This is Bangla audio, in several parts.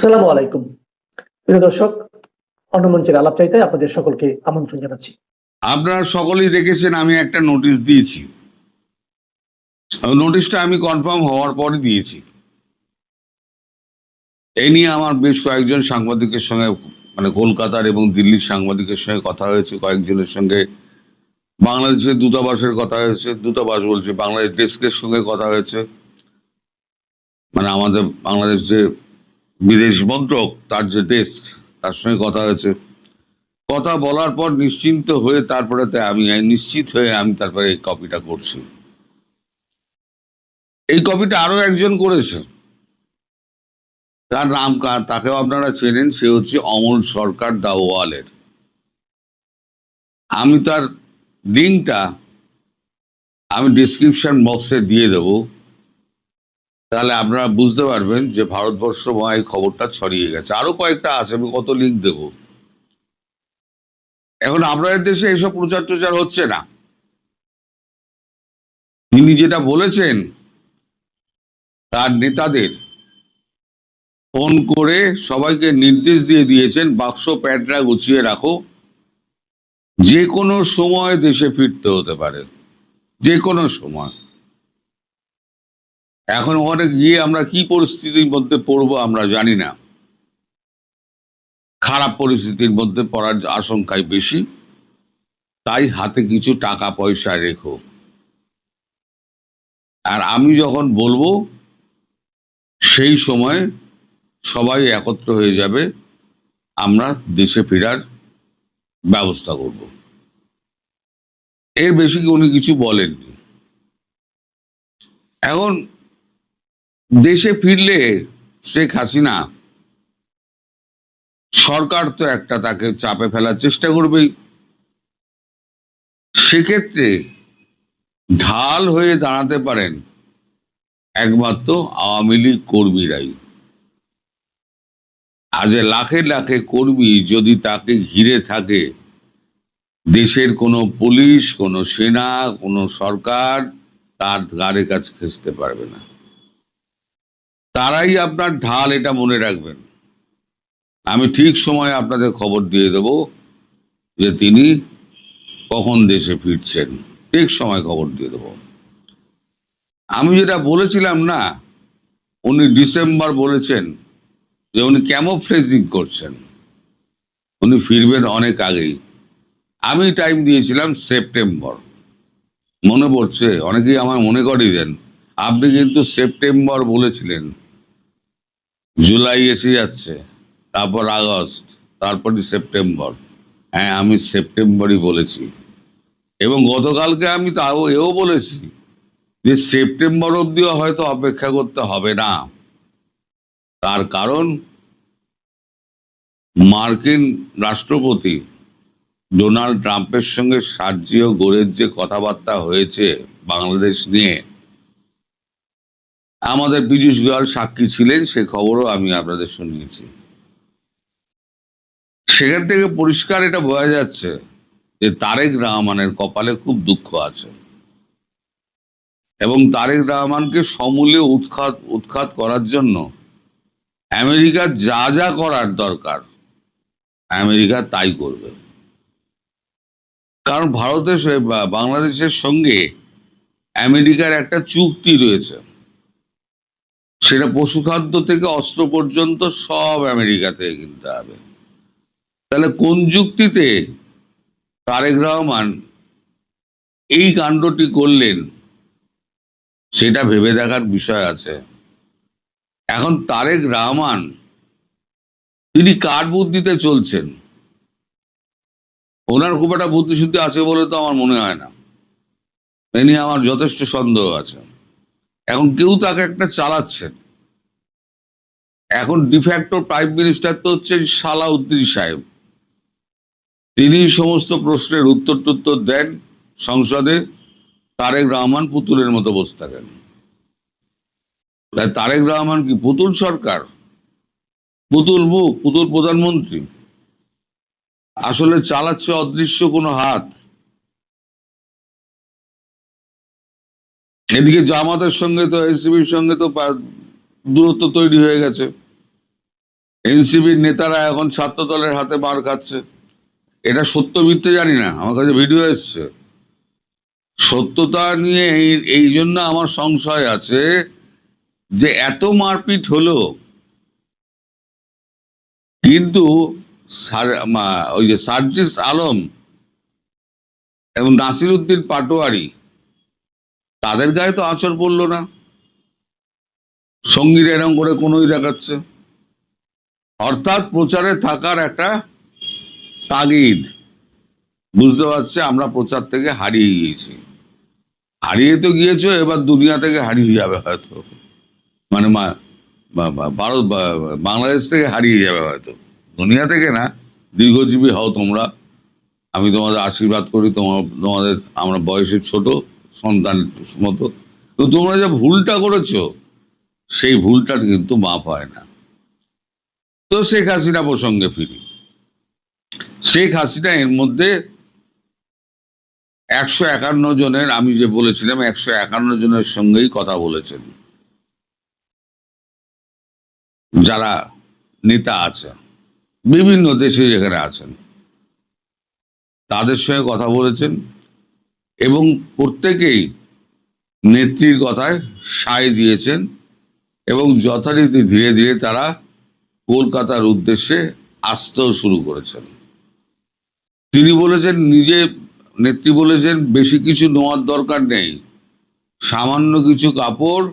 আসসালামু আলাইকুম। প্রিয় দর্শক, অন্য মঞ্চের আলাপচারিতায় আপনাদের সকলকে আমন্ত্রণ জানাচ্ছি। আপনারা সকলেই দেখেছেন আমি একটা নোটিশ দিয়েছি। নোটিশটা আমি কনফার্ম হওয়ার পরই দিয়েছি। এই নিয়ে আমার বেশ কয়েকজন সাংবাদিকের সঙ্গে মানে কলকাতার এবং দিল্লির সাংবাদিকের সঙ্গে কথা হয়েছে, কয়েকজনের সঙ্গে বাংলাদেশের দূতাবাসের কথা হয়েছে, দূতাবাস বলছে বাংলাদেশ ডেস্কের সঙ্গে কথা হয়েছে, মানে আমাদের বাংলাদেশ যে বিদেশ মন্ত্রক তার যে ডেস্ক তার সঙ্গে কথা হয়েছে। কথা বলার পর নিশ্চিন্ত হয়ে তারপরে আমি নিশ্চিত হয়ে আমি তারপরে এই কপিটা করছি। এই কপিটা আরো একজন করেছে, তার নাম তাকেও আপনারা চেনেন, সে হচ্ছে অমল সরকার দাওয়ালের। আমি তার লিঙ্কটা আমি ডিসক্রিপশন বক্সে দিয়ে দেব, তাহলে আপনারা বুঝতে পারবেন যে ভারতবর্ষ এই খবরটা ছড়িয়ে গেছে। আরো কয়েকটা আছে, আমি কত লিঙ্ক দেব। এখন আপনাদের দেশে এসব প্রচার টচার হচ্ছে না। তিনি যেটা বলেছেন তার নেতাদের ফোন করে সবাইকে নির্দেশ দিয়ে দিয়েছেন, বাক্স প্যাডরা গুছিয়ে রাখো, যে কোনো সময় দেশে ফিরতে হতে পারে, যে কোনো সময়। এখন ওখানে গিয়ে আমরা কি পরিস্থিতির মধ্যে পড়বো আমরা জানি না। খারাপ পরিস্থিতির মধ্যে পড়ার আশঙ্কাই বেশি, তাই হাতে কিছু টাকা পয়সা রেখো। আর আমি যখন বলবো সেই সময় সবাই একত্র হয়ে যাবে, আমরা দেশে ফেরার ব্যবস্থা করব। এর বেশি উনি কিছু বলেননি। এখন দেশে ফিরলে শেখ হাসিনা সরকার তো একটা তাকে চাপে ফেলার চেষ্টা করবেই। সেক্ষেত্রে ঢাল হয়ে দাঁড়াতে পারেন একমাত্র আওয়ামী লীগ কর্মীরাই। আজ লাখে লাখে কর্মী যদি তাকে ঘিরে থাকে, দেশের কোনো পুলিশ, কোনো সেনা, কোনো সরকার তার ঘাড়ে কাছে খেসতে পারবে না। তারাই আপনার ঢাল, এটা মনে রাখবেন। আমি ঠিক সময়ে আপনাদের খবর দিয়ে দেব যে তিনি কখন দেশে ফিরছেন, ঠিক সময় খবর দিয়ে দেব। আমি যেটা বলেছিলাম না, উনি ডিসেম্বর বলেছেন যে উনি ক্যামোফ্লেজিং করছেন, উনি ফিরবেন অনেক আগেই। আমি টাইম দিয়েছিলাম সেপ্টেম্বর, মনে পড়ছে? অনেকেই আমার মনে করিয়ে দেন, আপনি কিন্তু সেপ্টেম্বর বলেছিলেন। জুলাই এসে যাচ্ছে, তারপর আগস্ট, তারপরে সেপ্টেম্বর। হ্যাঁ, আমি সেপ্টেম্বরই বলেছি। এবং গতকালকে আমি তাও এও বলেছি যে সেপ্টেম্বর অবধিও হয়তো অপেক্ষা করতে হবে না। তার কারণ মার্কিন রাষ্ট্রপতি ডোনাল্ড ট্রাম্পের সঙ্গে সার্জিও গোরের যে কথাবার্তা হয়েছে বাংলাদেশ নিয়ে, আমাদের পীযূষ গোয়াল সাক্ষী ছিলেন, সে খবরও আমি আপনাদের শুনিয়েছি। সেখান থেকে পরিষ্কার এটা বোঝা যাচ্ছে যে তারেক রহমানের কপালে খুব দুঃখ আছে, এবং তারেক রহমানকে সমূলে উৎখাত করার জন্য আমেরিকার যা যা করার দরকার আমেরিকা তাই করবে। কারণ বাংলাদেশের সঙ্গে আমেরিকার একটা চুক্তি রয়েছে, সেটা পশুখাদ্য থেকে অস্ত্র পর্যন্ত সব আমেরিকা থেকে কিনতে হবে। তাহলে কোন যুক্তিতে তারেক রহমান এই কাণ্ডটি করলেন সেটা ভেবে দেখার বিষয় আছে। এখন তারেক রহমান তিনি কার বুদ্ধিতে চলছেন? ওনার খুব একটা বুদ্ধিশুদ্ধি আছে বলে তো আমার মনে হয় না। এ নিয়ে আমার যথেষ্ট সন্দেহ আছে। এখন কেউ তাকে একটা চালাচ্ছেন। এখন ডিফ্যাক্টো প্রাইম মিনিস্টার তো হচ্ছে সালাউদ্দিন সাহেব। তিনি সমস্ত প্রশ্নের উত্তর দেন সংসদে, তারেক রহমান পুতুলের মতো বসে থাকেন। তাই তারেক রহমান কি পুতুল সরকার, পুতুল মুখ, পুতুল প্রধানমন্ত্রী? আসলে চালাচ্ছে অদৃশ্য কোনো হাত। এদিকে জামাতের সঙ্গে তো, এনসিপির সঙ্গে তো দূরত্ব তৈরি হয়ে গেছে। এনসিপির নেতারা এখন ছাত্র দলের হাতে মার খাচ্ছে। এটা সত্য মিথ্যে জানি না, আমার কাছে ভিডিও এসছে। সত্যতা নিয়ে এই জন্য আমার সংশয় আছে যে এত মারপিট হলো, কিন্তু ওই যে সার্জিস আলম এবং নাসিরউদ্দিন পাটোয়ারি, তাদের গায়ে তো আঁচড় পড়লো না। সঙ্গীরা এরকম করে কোনোই দেখাচ্ছে, অর্থাৎ প্রচারে থাকার একটা তাগিদ। বুঝতে পারছে আমরা প্রচার থেকে হারিয়ে গিয়েছি। হারিয়ে তো গিয়েছো, এবার দুনিয়া থেকে হারিয়ে যাবে হয়তো, মানে ভারত বাংলাদেশ থেকে হারিয়ে যাবে হয়তো, দুনিয়া থেকে না। দীর্ঘজীবী হও তোমরা, আমি তোমাদের আশীর্বাদ করি। তোমাদের আমরা বয়সে ছোট, সন্তান মতো, তো তোমরা যে ভুলটা করেছো সেই ভুলটার কিন্তু মাপ হয় না। তো শেখ হাসিনা প্রসঙ্গে ফিরি। শেখ হাসিনা এর মধ্যে 151 জনের, আমি যে বলেছিলাম 151 জনের সঙ্গেই কথা বলেছেন, যারা নেতা আছে বিভিন্ন দেশে যেখানে আছেন, তাদের সঙ্গে কথা বলেছেন এবং প্রত্যেকেই নেত্রীর কথায় সায় দিয়েছেন এবং যথারীতি ধীরে ধীরে তারা কলকাতার উদ্দেশ্যে আসতেও শুরু করেছেন। তিনি বলেছেন, নেত্রী বলেছেন, বেশি কিছু নেওয়ার দরকার নেই, সামান্য কিছু কাপড়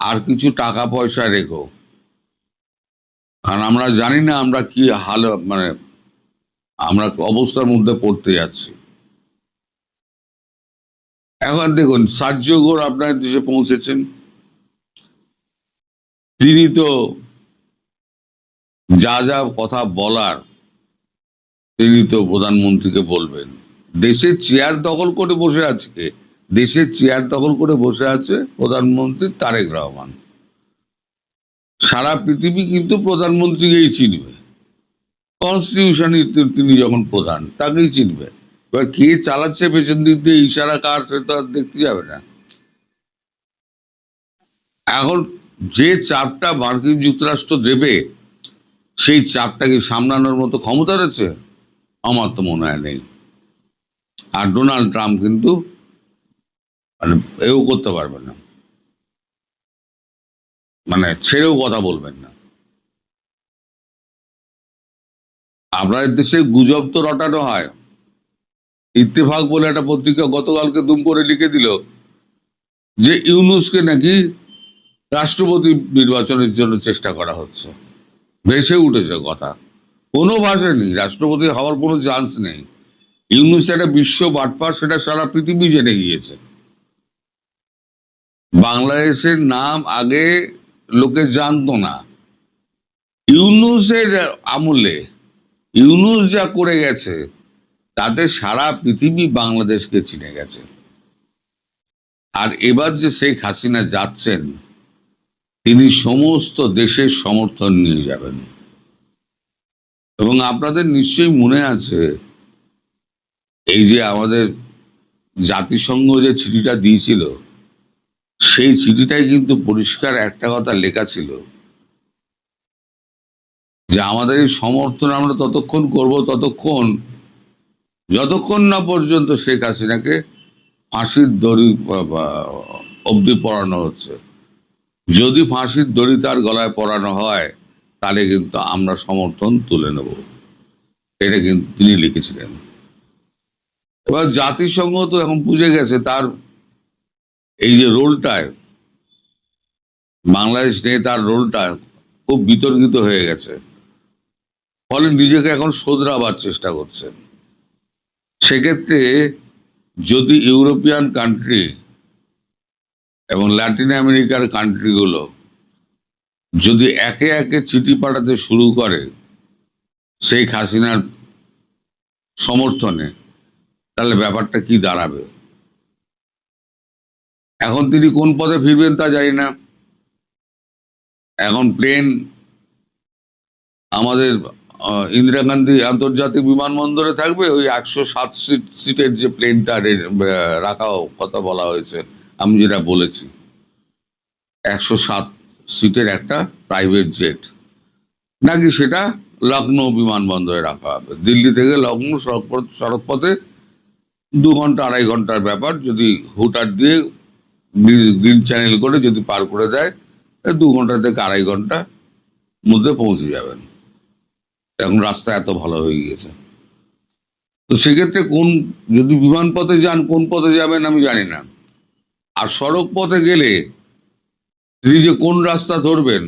আর কিছু টাকা পয়সা রেখো, কারণ আমরা জানি না আমরা কি মানে আমরা অবস্থার মধ্যে পড়তে যাচ্ছি। এখন দেখুন, সার্জিও ঘোষ আপনার দেশে পৌঁছেছেন। তিনি তো যা যা কথা বলার তিনি তো প্রধানমন্ত্রীকে বলবেন। দেশের চেয়ার দখল করে বসে আছে কে? দেশের চেয়ার দখল করে বসে আছে প্রধানমন্ত্রী তারেক রহমান। সারা পৃথিবী কিন্তু প্রধানমন্ত্রীকেই চিনবে, কনস্টিটিউশনে তিনি যখন প্রধান তাকেই চিনবে। এবার কে চালাচ্ছে পেছন দিক দিয়ে ইশারা কার, সেটা আর দেখতে যাবে না। এখন যে চাপটা মার্কিন যুক্তরাষ্ট্র দেবে, সেই চাপটাকে সামলানোর মতো ক্ষমতা রয়েছে? আমার তো মনে হয় নেই। আর ডোনাল্ড ট্রাম্প কিন্তু মানে এও করতে পারবেন না, মানে ছেড়েও কথা বলবেন না। আপনার দেশে গুজব তো রটানো হয়। ইত্তেফাক বলে একটা পত্রিকা গতকালকে দুম করে লিখে দিল যে ইউনূসকে নাকি রাষ্ট্রপতি নির্বাচনের জন্য চেষ্টা করা হচ্ছে। ভেসে উঠেছে কথা, কোনো ভাষা নেই, রাষ্ট্রপতি হওয়ার কোনো চান্স নেই। ইউনূস একটা বিশ্ব বাটপার, সেটা সারা পৃথিবী জেনে গিয়েছে। বাংলাদেশের নাম আগে লোকে জানতো না। ইউনূসের আমলে ইউনূস যা করে গেছে তাতে সারা পৃথিবী বাংলাদেশকে চিনে গেছে। আর এবার যে শেখ হাসিনা যাচ্ছেন, তিনি সমস্ত দেশের সমর্থন নিয়ে যাবেন। এবং আপনাদের নিশ্চয়ই মনে আছে, এই যে আমাদের জাতিসংঘ যে চিঠিটা দিয়েছিল, সেই চিঠিটাই কিন্তু পরিষ্কার একটা কথা লেখা ছিল যে আমাদের এই সমর্থন আমরা ততক্ষণ করব যতক্ষণ না পর্যন্ত শেখ হাসিনাকে ফাঁসির দড়ি অবধি পড়ানো হচ্ছে। যদি ফাঁসির দড়ি তার গলায় পড়ানো হয়, তাহলে কিন্তু আমরা সমর্থন তুলে নেব। এটা কিন্তু তিনি লিখেছিলেন। এবার জাতিসংঘ তো এখন বুঝে গেছে তার এই যে রোলটায় বাংলাদেশ নিয়ে তার রোলটা খুব বিতর্কিত হয়ে গেছে, ফলে নিজেকে এখন শোধরাবার চেষ্টা করছেন। সেক্ষেত্রে যদি ইউরোপিয়ান কান্ট্রি এবং ল্যাটিন আমেরিকার কান্ট্রিগুলো যদি একে একে চিঠি পাঠাতে শুরু করে শেখ হাসিনার সমর্থনে, তাহলে ব্যাপারটা কি দাঁড়াবে? এখন তিনি কোন পথে ফিরবেন তা জানি না। এখন প্লেন আমাদের ইন্দিরা গান্ধী আন্তর্জাতিক বিমানবন্দরে থাকবে, ওই 107 সিটের যে প্লেনটা রাখা কথা বলা হয়েছে, আমি যেটা বলেছি, 107 সিটের একটা প্রাইভেট জেট, নাকি সেটা লখনৌ বিমানবন্দরে রাখা হবে। দিল্লি থেকে লখনৌ সড়কপথে 2 ঘন্টা 2.5 ঘন্টার ব্যাপার, যদি হুটার দিয়ে গ্রিন চ্যানেল করে যদি পার করে দেয়, 2 ঘন্টা থেকে 2.5 ঘন্টা মধ্যে পৌঁছে যাবেন। এখন রাস্তা এত ভালো হয়ে গিয়েছে। তো সেক্ষেত্রে যদি বিমান পথে যান, কোন পথে যাবেন আমি জানি না। আর সড়ক পথে গেলে তিনি যে কোন রাস্তা ধরবেন,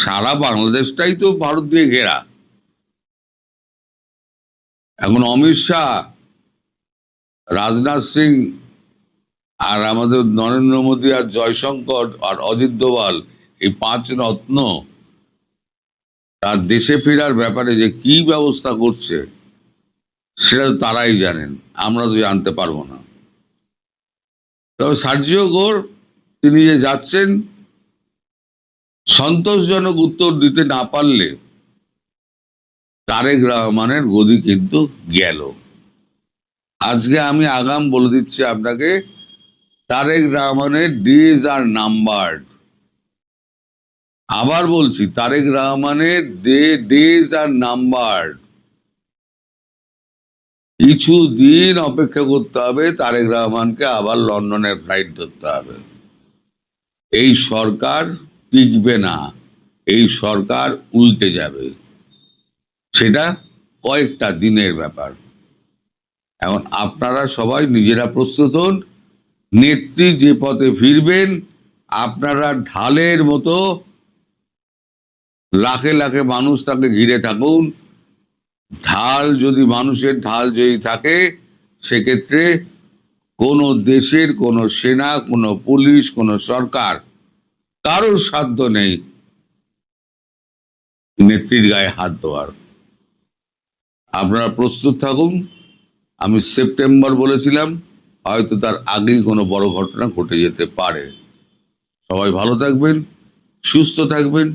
সারা বাংলাদেশটাই তো ভারত দিয়ে ঘেরা। এখন অমিত শাহ, রাজনাথ সিং আর আমাদের নরেন্দ্র মোদী আর জয়শঙ্কর আর অজিত দোভাল, এই 5 রত্ন তার দেশে ফেরার ব্যাপারে যে কি ব্যবস্থা করছে সেটা তো তারাই জানেন, আমরা তো জানতে পারবো না। তবে সার্জিও ঘোর তিনি যে যাচ্ছেন, সন্তোষজনক উত্তর দিতে না পারলে তারেক রহমানের গদি কিন্তু গেল। আজকে আমি আগাম বলে দিচ্ছি আপনাকে, তারেক রহমানের ডেজ আর নাম্বারড। আবার বলছি, তারেক রহমানের ডেজ আর নাম্বারড। কিছু দিন অপেক্ষা করতে হবে, তারেক রহমানকে আবার লন্ডনের ফ্লাইট ধরতে হবে। এই সরকার টিকবে না, এই সরকার উল্টে যাবে, সেটা কয়েকটা দিনের ব্যাপার। এখন আপনারা সবাই নিজেরা প্রস্তুত হন। নেত্রী যে পথে ফিরবেন, আপনারা ঢালের মতো লাখে লাখে মানুষ তাকে ঘিরে থাকুন। মানুষের ঢাল যদি থাকে, সেক্ষেত্রে কোনো দেশের কোনো সেনা, কোনো পুলিশ, কোনো সরকার, কারোর সাধ্য নেই নেত্রীর গায়ে হাত দেওয়ার। আপনারা প্রস্তুত থাকুন। আমি সেপ্টেম্বর বলেছিলাম, হয়তো তার আগেই কোনো বড় ঘটনা ঘটে যেতে পারে। সবাই ভালো থাকবেন, সুস্থ থাকবেন,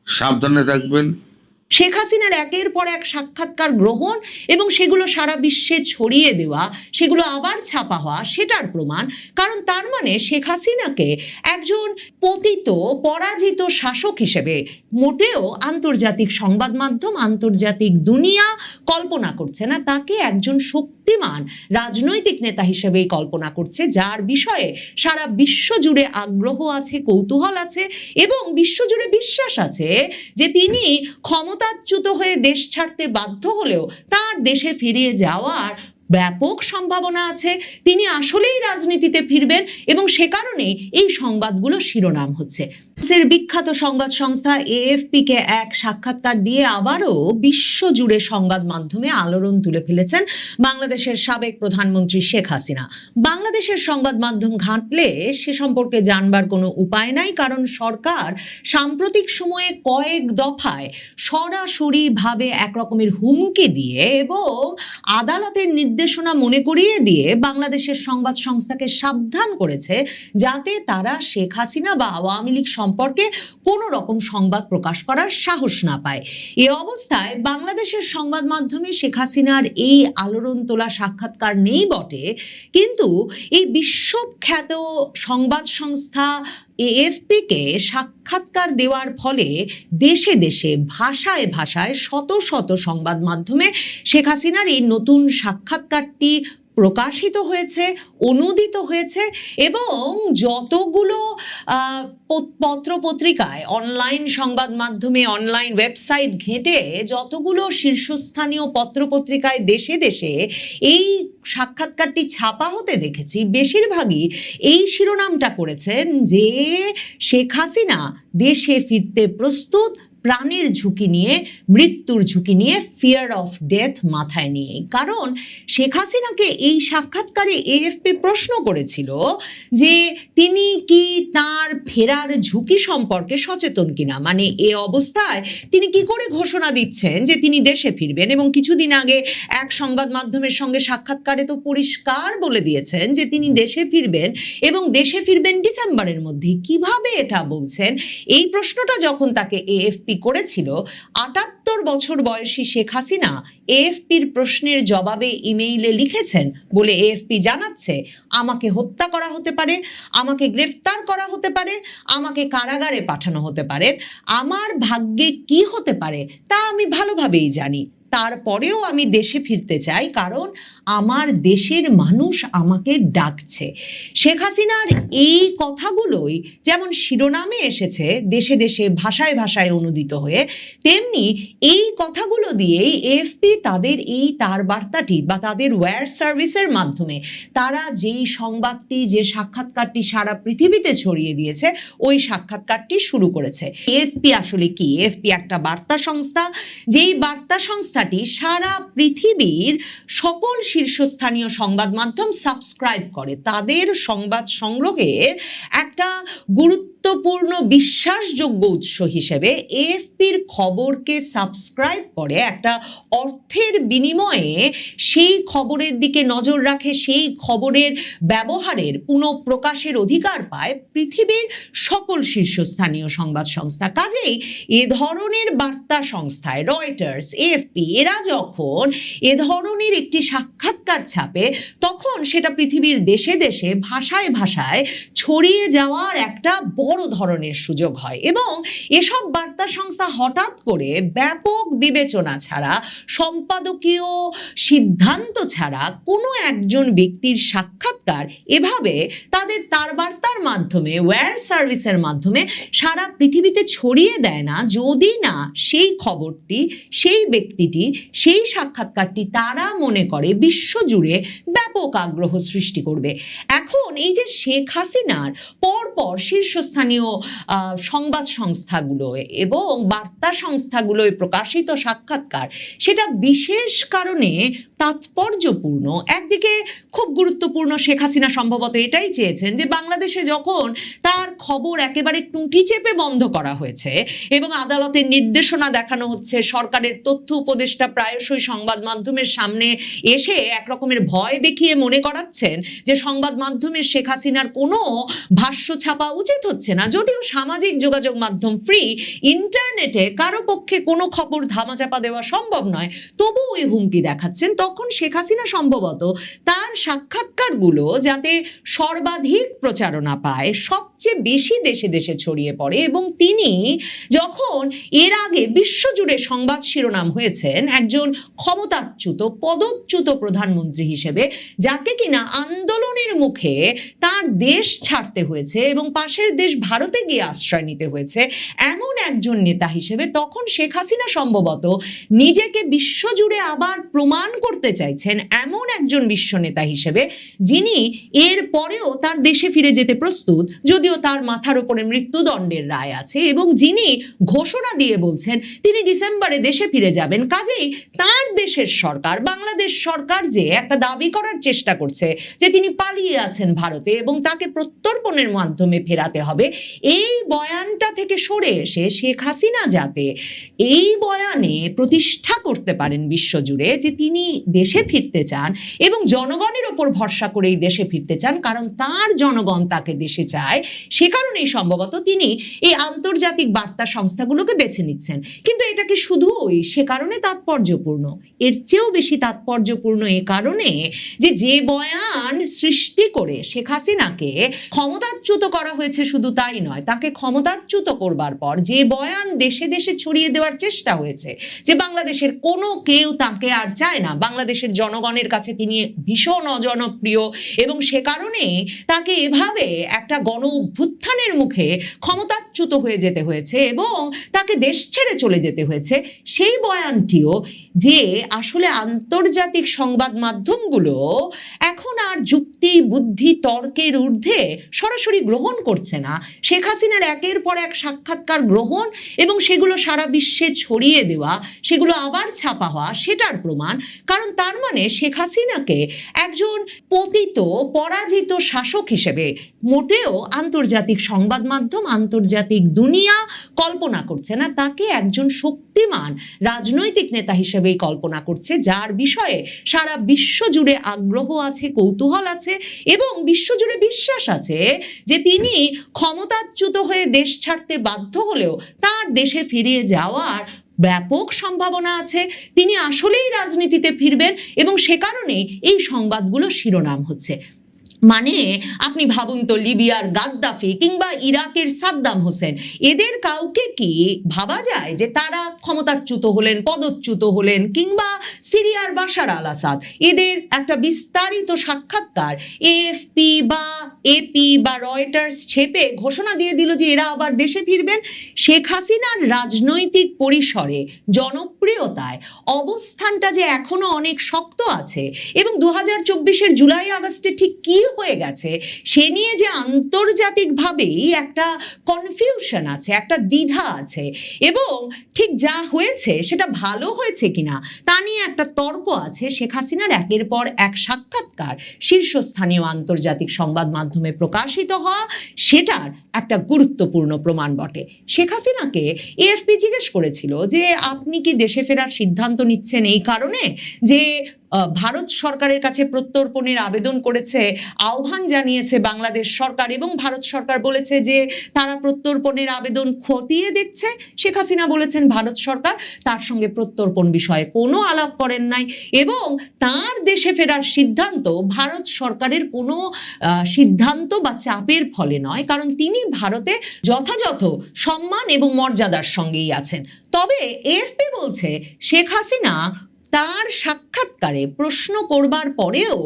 সাবধানে থাকবেন। শেখ হাসিনার একের পর এক সাক্ষাৎকার গ্রহণ এবং সেগুলো সারা বিশ্বে ছড়িয়ে দেওয়া, সেগুলো আবার ছাপা হওয়া, সেটার প্রমাণ। কারণ তার মানে শেখ হাসিনাকে একজন পতিত পরাজিত শাসক হিসেবে মোটেও আন্তর্জাতিক সংবাদ মাধ্যম, আন্তর্জাতিক দুনিয়া কল্পনা করছে না। তাকে একজন শক্তিমান রাজনৈতিক নেতা হিসেবেই কল্পনা করছে, যার বিষয়ে সারা বিশ্ব জুড়ে আগ্রহ আছে, কৌতূহল আছে এবং বিশ্বজুড়ে বিশ্বাস আছে যে তিনি ক্ষমতাচ্যুত হয়ে দেশ ছাড়তে বাধ্য হলেও তার দেশে ফিরে যাওয়ার ব্যাপক সম্ভাবনা আছে। তিনি আসলেই রাজনীতিতে ফিরবেন এবং সে কারণেই এই সংবাদগুলো শিরোনাম হচ্ছে। বিখ্যাত সংবাদ সংস্থা AFP কে এক সাক্ষাৎকার দিয়ে আবারও বিশ্বজুড়ে সংবাদ মাধ্যমে আলোড়ন তুলে ফেলেছেন বাংলাদেশের সাবেক প্রধানমন্ত্রী শেখ হাসিনা। বাংলাদেশের সংবাদ মাধ্যম ঘাঁটলে সে সম্পর্কে জানবার কোনো উপায় নাই, কারণ সরকার সাম্প্রতিক সময়ে কয়েক দফায় সরাসরি ভাবে একরকমের হুমকি দিয়ে এবং আদালতের নির্দেশনা মনে করিয়ে দিয়ে বাংলাদেশের সংবাদ সংস্থাকে সাবধান করেছে, যাতে তারা শেখ হাসিনা বা আওয়ামী লীগ সম্পর্কে কোনো রকম সংবাদ প্রকাশ করার সাহস না পায়। এ অবস্থায় বাংলাদেশের সংবাদ মাধ্যমে শেখ হাসিনার এই আলোড়ন তোলা সাক্ষাৎকার নেই বটে, কিন্তু এই বিশ্বখ্যাত সংবাদ সংস্থা AFP কে সাক্ষাৎকার দেওয়ার ফলে দেশে দেশে ভাষায় ভাষায় শত শত সংবাদ মাধ্যমে শেখ হাসিনার এই নতুন সাক্ষাৎকারটি প্রকাশিত হয়েছে, অনুদিত হয়েছে এবং যতগুলো পত্রপত্রিকায়, অনলাইন সংবাদ মাধ্যমে, অনলাইন ওয়েবসাইট ঘেঁটে যতগুলো শীর্ষস্থানীয় পত্রপত্রিকায় দেশে দেশে এই সাক্ষাৎকারটি ছাপা হতে দেখেছি, বেশিরভাগই এই শিরোনামটা করেছেন যে শেখ হাসিনা দেশে ফিরতে প্রস্তুত, প্রাণের ঝুঁকি নিয়ে, মৃত্যুর ঝুঁকি নিয়ে, ফিয়ার অফ ডেথ মাথায় নিয়ে। কারণ শেখ হাসিনাকে এই সাক্ষাৎকারে AFP প্রশ্ন করেছিল যে তিনি কি তার ফেরার ঝুঁকি সম্পর্কে সচেতন কিনা, মানে এ অবস্থায় তিনি কি করে ঘোষণা দিচ্ছেন যে তিনি দেশে ফিরবেন। এবং কিছুদিন আগে এক সংবাদ মাধ্যমের সঙ্গে সাক্ষাৎকারে তো পরিষ্কার বলে দিয়েছেন যে তিনি দেশে ফিরবেন এবং দেশে ফিরবেন ডিসেম্বরের মধ্যে। কিভাবে এটা বলছেন? এই প্রশ্নটা যখন তাকে AFP করেছিল, ৭৮ ৭২ বছর বয়সী শেখ হাসিনা এএফপির প্রশ্নের জবাবে ইমেইলে লিখেছেন বলে এএফপি জানাচ্ছে, আমাকে হত্যা করা হতে পারে, আমাকে গ্রেফতার করা হতে পারে, আমাকে কারাগারে পাঠানো হতে পারে, আমার ভাগ্যে কি হতে পারে তা আমি ভালোভাবেই জানি। তারপরেও আমি দেশে ফিরতে চাই, কারণ আমার দেশের মানুষ আমাকে ডাকছে। শেখ হাসিনার এই কথাগুলোই যেমন শিরোনামে এসেছে দেশে দেশে ভাষায় ভাষায় অনুদিত হয়ে, তেমনি এই কথাগুলো দিয়েই এএফপি তাদের এই তার বার্তাটি বা তাদের ওয়্যার সার্ভিসের মাধ্যমে তারা যেই সংবাদটি, যে সাক্ষাৎকারটি সারা পৃথিবীতে ছড়িয়ে দিয়েছে, ওই সাক্ষাৎকারটি শুরু করেছে। এএফপি আসলে কি? এএফপি একটা বার্তা সংস্থা, যেই বার্তা সংস্থাটি সারা পৃথিবীর সকল শীর্ষস্থানীয় সংবাদ মাধ্যম সাবস্ক্রাইব করে। তাদের সংবাদ সংগ্রহের একটা গুরুত্বপূর্ণ বিশ্বাসযোগ্য উৎস হিসেবে এএফপির খবরকে সাবস্ক্রাইব করে, একটা অর্থের বিনিময়ে সেই খবরের দিকে নজর রাখে, সেই খবরের ব্যবহারের পুনঃপ্রকাশের অধিকার পায় পৃথিবীর সকল শীর্ষস্থানীয় সংবাদ সংস্থা। কাজেই এ ধরনের বার্তা সংস্থায় রয়টার্স, এএফপি, এরা যখন এ ধরনের একটি সাক্ষাৎকার ছাপে, তখন সেটা পৃথিবীর দেশে দেশে ভাষায় ভাষায় ছড়িয়ে যাওয়ার একটা বড় ধরনের সুযোগ হয়। এবং এসব বার্তা সংস্থা হঠাৎ করে ব্যাপক বিবেচনা ছাড়া, সম্পাদকীয় সিদ্ধান্ত ছাড়া কোনো একজন ব্যক্তির সাক্ষাৎকার এভাবে তাদের তার বার্তার মাধ্যমে, ওয়্যার সার্ভিসের মাধ্যমে সারা পৃথিবীতে ছড়িয়ে দেয় না, যদি না সেই খবরটি, সেই ব্যক্তিটি, সেই সাক্ষাৎকারটি তারা মনে করে বিশ্বজুড়ে ব্যাপক আগ্রহ সৃষ্টি করবে। এখন এই যে শেখ হাসিনার পরপর শীর্ষস্থানীয় সংবাদ সংস্থাগুলো এবং বার্তা সংস্থাগুলোয় প্রকাশিত সাক্ষাৎকার, সেটা বিশেষ কারণে তাৎপর্যপূর্ণ। একদিকে খুব গুরুত্বপূর্ণ, শেখ হাসিনা সম্ভবত এটাই চেয়েছেন যে বাংলাদেশে যখন তার খবর একেবারে টুঁটি চেপে বন্ধ করা হয়েছে এবং আদালতের নির্দেশনা দেখানো হচ্ছে, সরকারের তথ্য উপদেষ্টা প্রায়শই সংবাদ মাধ্যমের সামনে এসে একরকমের ভয় দেখিয়ে মনে করাচ্ছেন যে সংবাদ মাধ্যমে শেখ হাসিনার কোনো ভাষ্য ছাপা উচিত হচ্ছে না, যদিও সামাজিক যোগাযোগ মাধ্যম ফ্রি, ইন্টারনেটে কারো পক্ষে কোনো খবর ধামাচাপা দেওয়া সম্ভব নয়, তবু ওই হুমকি দেখাচ্ছেন। তখন শেখ হাসিনা সম্ভবত তার সাক্ষাৎকারগুলো যাতে সর্বাধিক প্রচারণা পায়, সবচেয়ে বেশি দেশে দেশে ছড়িয়ে পড়ে, এবং তিনি যখন এর আগে বিশ্বজুড়ে সংবাদ শিরোনাম হয়েছেন একজন ক্ষমতাচ্যুত, পদচ্যুত প্রধানমন্ত্রী হিসেবে, যাকে কিনা আন্দোলনের মুখে তার দেশ ছাড়তে হয়েছে এবং পাশের দেশ ভারতে গিয়ে আশ্রয় নিতে হয়েছে, এমন একজন নেতা হিসেবে তখন শেখ হাসিনা সম্ভবত নিজেকে বিশ্বজুড়ে আবার প্রমাণ করতে চাইছেন এমন একজন বিশ্ব নেতা হিসেবে, যিনি এর পরেও তার দেশে ফিরে যেতে প্রস্তুত, যদিও তার মাথার উপরে মৃত্যুদণ্ডের রায় আছে, এবং যিনি ঘোষণা দিয়ে বলছেন তিনি ডিসেম্বরে দেশে ফিরে যাবেন। কাজেই তার দেশের সরকার, বাংলাদেশ সরকার, যে একটা দাবি করার চেষ্টা করছে যে তিনি পালিয়ে আছেন ভারতে এবং তাকে প্রত্যর্পণের মাধ্যমে ফেরাতে হবে, এই বয়ানটা থেকে সরে এসে শেখ হাসিনা যাতে এই বয়ানে প্রতিষ্ঠা করতে পারেন বিশ্বজুড়ে যে তিনি দেশে ফিরতে চান এবং জনগণের ওপর ভরসা করেই দেশে ফিরতে চান, কারণ তার জনগণ তাকে দেশে চায়, সে কারণেই সম্ভবত তিনি এই আন্তর্জাতিক বার্তা সংস্থাগুলোকে বেছে নিচ্ছেন। কিন্তু এটা কি শুধুই সে কারণে তাৎপর্যপূর্ণ? এর চেয়েও বেশি তাৎপর্যপূর্ণ এ কারণে যে বয়ান সৃষ্টি করে শেখ হাসিনাকে ক্ষমতাচ্যুত করা হয়েছে, শুধু তাই নয়, তাকে ক্ষমতাচ্যুত করবার পর যে বয়ান দেশে দেশে ছড়িয়ে দেওয়ার চেষ্টা হয়েছে যে বাংলাদেশের কোনো কেউ তাকে আর চায় না, বাংলাদেশের জনগণের কাছে তিনি ভীষণ অজনপ্রিয়, এবং সে কারণে তাকে এভাবে একটা গণ অভ্যুত্থানের মুখে ক্ষমতাচ্যুত হয়ে যেতে হয়েছে এবং তাকে দেশ ছেড়ে চলে যেতে হয়েছে, সেই বয়ানটিও যে আসলে আন্তর্জাতিক সংবাদ মাধ্যমগুলো এখন আর যুক্তি, বুদ্ধি, তর্কের ঊর্ধ্বে সরাসরি গ্রহণ করছে না, শেখ হাসিনার একের পর এক সাক্ষাৎকার গ্রহণ এবং সেগুলো সারা বিশ্বে ছড়িয়ে দেওয়া, সেগুলো আবার ছাপা হওয়া, সেটার প্রমাণ। কারণ তার মানে শেখ হাসিনাকে একজন পতিত, পরাজিত শাসক হিসেবে মোটেও আন্তর্জাতিক সংবাদ মাধ্যম, আন্তর্জাতিক আন্তর্জাতিক দুনিয়া কল্পনা করছে না, তাকে একজন শক্তিমান রাজনৈতিক নেতা হিসেবেই কল্পনা করছে, যার বিষয়ে সারা বিশ্ব জুড়ে আগ্রহ আছে, কৌতূহল আছে এবং বিশ্বজুড়ে বিশ্বাস আছে যে তিনি ক্ষমতাচ্যুত হয়ে দেশ ছাড়তে বাধ্য হলেও তার দেশে ফিরে যাওয়ার ব্যাপক সম্ভাবনা আছে। তিনি আসলেই রাজনীতিতে ফিরবেন এবং সে কারণেই এই সংবাদগুলো শিরোনাম হচ্ছে। মানে আপনি ভাবুন তো, লিবিয়ার গাদ্দাফি কিংবা ইরাকের সাদ্দাম হোসেন, এদের কাউকে কি ভাবা যায় যে তারা ক্ষমতাচ্যুত হলেন, পদচ্যুত হলেন, কিংবা সিরিয়ার বাশার আল আসাদ, এদের একটা বিস্তারিত সাক্ষাৎকার এএফপি বা এপি বা রয়টার্স ছেপে ঘোষণা দিয়ে দিল যে এরা আবার দেশে ফিরবেন? শেখ হাসিনার রাজনৈতিক পরিসরে জনপ্রিয়তায় অবস্থানটা যে এখনো অনেক শক্ত আছে এবং 2024-এর জুলাই আগস্টে ঠিক কি হয়ে গেছে সে নিয়ে যে আন্তর্জাতিকভাবেই একটা কনফিউশন আছে, একটা দ্বিধা আছে এবং ঠিক যা হয়েছে সেটা ভালো হয়েছে কিনা তা নিয়ে একটা তর্ক আছে। শেখ হাসিনার একের পর এক সাক্ষাৎকার শীর্ষস্থানীয় আন্তর্জাতিক সংবাদ মাধ্যমে প্রকাশিত হওয়া সেটার একটা গুরুত্বপূর্ণ প্রমাণ বটে। শেখ হাসিনাকে এএফপি জিজ্ঞেস করেছিল যে আপনি কি দেশে ফেরার সিদ্ধান্ত নিচ্ছেন এই কারণে যে ভারত সরকারের কাছে প্রত্যর্পণের আবেদন করেছে, আহ্বান জানিয়েছে বাংলাদেশ সরকার এবং ভারত সরকার বলেছে যে তারা প্রত্যর্পণের আবেদন খতিয়ে দেখছে। শেখ হাসিনা বলেছেন ভারত সরকার তার সঙ্গে প্রত্যর্পণ বিষয়ে কোনো আলাপ করেন নাই এবং তার দেশে ফেরার সিদ্ধান্ত ভারত সরকারের কোনো সিদ্ধান্ত বা চাপের ফলে নয়, কারণ তিনি ভারতে যথাযথ সম্মান এবং মর্যাদার সঙ্গেই আছেন। তবে এএফপি বলছে শেখ হাসিনা তার সাক্ষাৎকারে প্রশ্ন করবার পরেও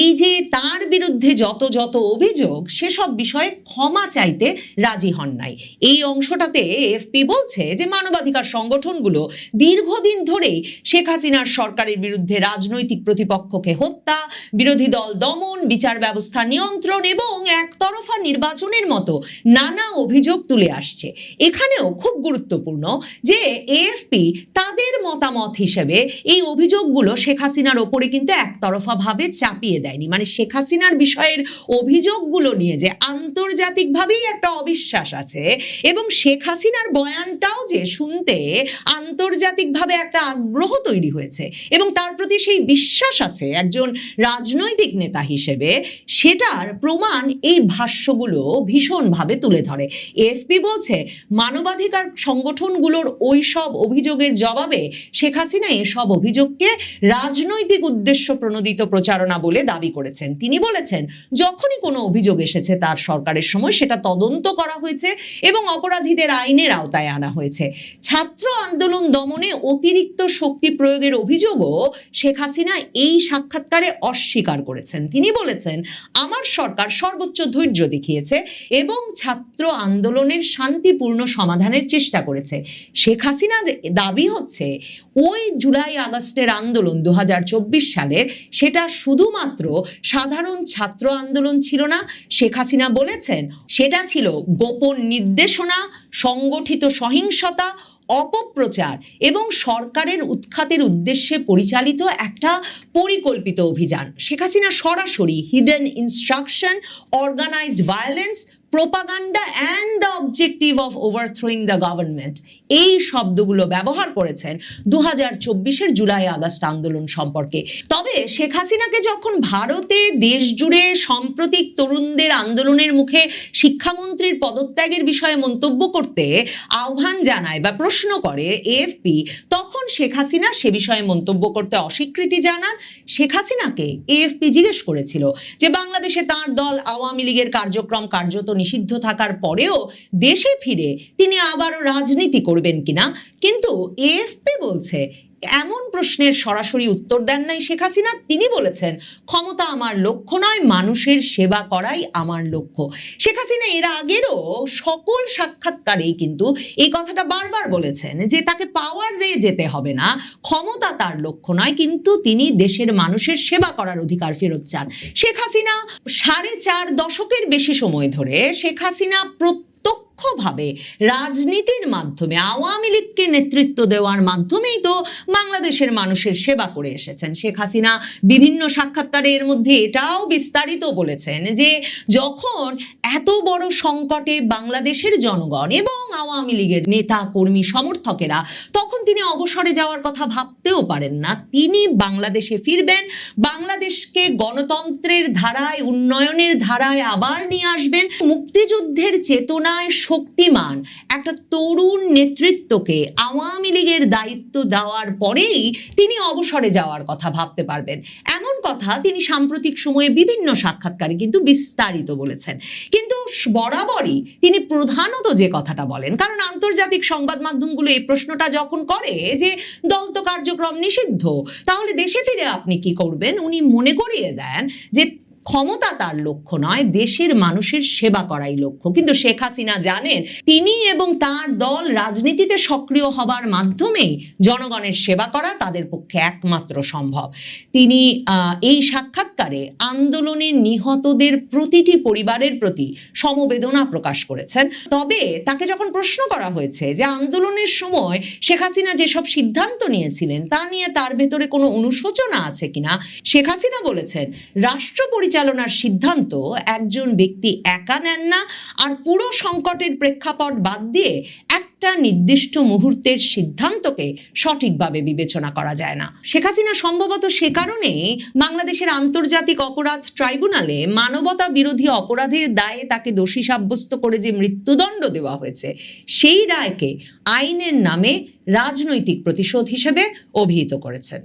এই যে তার বিরুদ্ধে যত যত অভিযোগ সেসব বিষয়ে ক্ষমা চাইতে রাজি হন নাই। এই অংশটাতে এএফপি বলছে যে মানবাধিকার সংগঠনগুলো দীর্ঘদিন ধরেই শেখ হাসিনার সরকারের বিরুদ্ধে রাজনৈতিক প্রতিপক্ষকে হত্যা, বিরোধী দল দমন, বিচার ব্যবস্থা নিয়ন্ত্রণ এবং একতরফা নির্বাচনের মতো নানা অভিযোগ তুলে আসছে। এখানেও খুব গুরুত্বপূর্ণ যে এএফপি তাদের মতামত হিসেবে এই অভিযোগগুলো শেখ হাসিনার ওপরে কিন্তু একতরফাভাবে চাপিয়ে দেয়নি। মানে শেখ হাসিনার বিষয়ের অভিযোগগুলো নিয়ে যে আন্তর্জাতিকভাবেই একটা অবিশ্বাস আছে এবং শেখ হাসিনার বয়ানটাও যে শুনতে আন্তর্জাতিকভাবে একটা আগ্রহ তৈরি হয়েছে এবং তার প্রতি সেই বিশ্বাস আছে একজন রাজনৈতিক নেতা হিসেবে, সেটার প্রমাণ এই ভাষ্যগুলো ভীষণভাবে তুলে ধরে। এএফপি বলছে মানবাধিকার সংগঠনগুলোর ওই সব অভিযোগের জবাবে শেখ হাসিনা এসব অভিযোগকে রাজনৈতিক উদ্দেশ্য প্রণোদিত প্রচারণা বলে দাবি করেছেন। তিনি বলেছেন যখনই কোনো অভিযোগ এসেছে তার সরকারের সময় সেটা তদন্ত করা হয়েছে এবং অপরাধীদের আইনের আওতায় আনা হয়েছে। ছাত্র আন্দোলন দমনে অতিরিক্ত শক্তি প্রয়োগের অভিযোগও শেখ হাসিনা এই সাক্ষাৎকারে অস্বীকার করেছেন। তিনি বলেছেন আমার সরকার সর্বোচ্চ ধৈর্য দেখিয়েছে এবং ছাত্র আন্দোলনের শান্তিপূর্ণ সমাধানের চেষ্টা করেছে। শেখ হাসিনার দাবি হচ্ছে ওই জুলাই আগস্টের আন্দোলন 2024 সালের সেটা শুধুমাত্র সাধারণ ছাত্র আন্দোলন ছিল না। শেখ হাসিনা বলেছেন সেটা ছিল গোপন নির্দেশনা, সংগঠিত সহিংসতা, অপপ্রচার এবং সরকারের উৎখাতের উদ্দেশ্যে পরিচালিত একটা পরিকল্পিত অভিযান। শেখ হাসিনা সরাসরি hidden instruction, organised violence, propaganda and the objective of overthrowing the government এই শব্দগুলো ব্যবহার করেছেন 2024-এর জুলাই আগস্ট আন্দোলন সম্পর্কে। তবে শেখ হাসিনাকে যখন ভারতে দেশ জুড়ে সাম্প্রতিক তরুণদের আন্দোলনের মুখে শিক্ষামন্ত্রীর পদত্যাগের বিষয়ে মন্তব্য করতে আহ্বান জানায় বা প্রশ্ন করে এএফপি, তখন শেখ হাসিনা সে বিষয়ে মন্তব্য করতে অস্বীকৃতি জানান। শেখ হাসিনাকে এএফপি জিজ্ঞেস করেছিল যে বাংলাদেশে তার দল আওয়ামী লীগের কার্যক্রম কার্যত নিষিদ্ধ থাকার পরেও দেশে ফিরে তিনি আবারও রাজনীতি করবেন কিনা, কিন্তু এএফপি বলছে এমন প্রশ্নের সরাসরি উত্তর দেন নাই শেখ হাসিনা। তিনি বলেছেন ক্ষমতা আমার লক্ষ্য নয়, মানুষের সেবা করাই আমার লক্ষ্য। শেখ হাসিনা এর আগেরও সকল সাক্ষাৎকারেই কিন্তু এই কথাটা বারবার বলেছেন যে তাকে পাওয়ারে যেতে হবে না, ক্ষমতা তার লক্ষ্য নয়, কিন্তু তিনি দেশের মানুষের সেবা করার অধিকার ফেরত চান। শেখ হাসিনা 4.5 দশকের বেশি সময় ধরে শেখ হাসিনা প্রত্যক্ষ পরোক্ষভাবে রাজনীতির মাধ্যমে আওয়ামী লীগকে নেতৃত্ব দেওয়ার মাধ্যমেই তো বাংলাদেশের মানুষের সেবা করে এসেছেন। শেখ হাসিনা বিভিন্ন সাক্ষাৎকারে এর মধ্যে এটাও বিস্তারিত বলেছেন যে যখন এত বড় সংকটে বাংলাদেশের জনগণ এবং আওয়ামী লীগের নেতা কর্মী সমর্থকেরা, তখন তিনি অবসরে যাওয়ার কথা ভাবতেও পারেন না। তিনি বাংলাদেশে ফিরবেন, বাংলাদেশকে গণতন্ত্রের ধারায়, উন্নয়নের ধারায় আবার নিয়ে আসবেন। মুক্তিযুদ্ধের চেতনায় শক্তিমান একটা তরুণ নেতৃত্বকে আওয়ামী লীগের দায়িত্ব দেওয়ার পরেই তিনি অবসরে যাওয়ার কথা ভাবতে পারবেন, এমন কথা তিনি সাম্প্রতিক সময়ে বিভিন্ন সাক্ষাৎকারে কিন্তু বিস্তারিত বলেছেন। কিন্তু বরাবরই তিনি প্রধানত যে কথাটা বলেন, কারণ আন্তর্জাতিক সংবাদ মাধ্যমগুলো এই প্রশ্নটা যখন করে যে দল তো কার্যক্রম নিষিদ্ধ, তাহলে দেশে ফিরে আপনি কি করবেন, উনি মনে করিয়ে দেন যে ক্ষমতা তার লক্ষ্য নয়, দেশের মানুষের সেবা করাই লক্ষ্য। কিন্তু শেখ হাসিনা জানেন তিনি এবং তার দল রাজনীতিতে সক্রিয় হবার মাধ্যমেই জনগণের সেবা করা তাদের পক্ষে একমাত্র সম্ভব। তিনি এই সাক্ষাৎকারে আন্দোলনে নিহতদের প্রতিটি পরিবারের প্রতি সমবেদনা প্রকাশ করেছেন। তবে তাকে যখন প্রশ্ন করা হয়েছে যে আন্দোলনের সময় শেখ হাসিনা যেসব সিদ্ধান্ত নিয়েছিলেন তা নিয়ে তার ভেতরে কোনো অনুশোচনা আছে কিনা, শেখ হাসিনা বলেছেন রাষ্ট্র পরিচালনার সিদ্ধান্ত একজন ব্যক্তি একা নেন না, আর পুরো সংকটের প্রেক্ষাপট বাদ দিয়ে একটা নির্দিষ্ট মুহূর্তের সিদ্ধান্তকে সঠিকভাবে বিবেচনা করা যায় না। শেখ হাসিনা সম্ভবত সে কারণেই বাংলাদেশের আন্তর্জাতিক অপরাধ ট্রাইব্যুনালে মানবতা বিরোধী অপরাধের দায়ে তাকে দোষী সাব্যস্ত করে যে মৃত্যুদণ্ড দেওয়া হয়েছে, সেই রায়কে আইনের নামে রাজনৈতিক প্রতিশোধ হিসেবে অভিহিত করেছেন।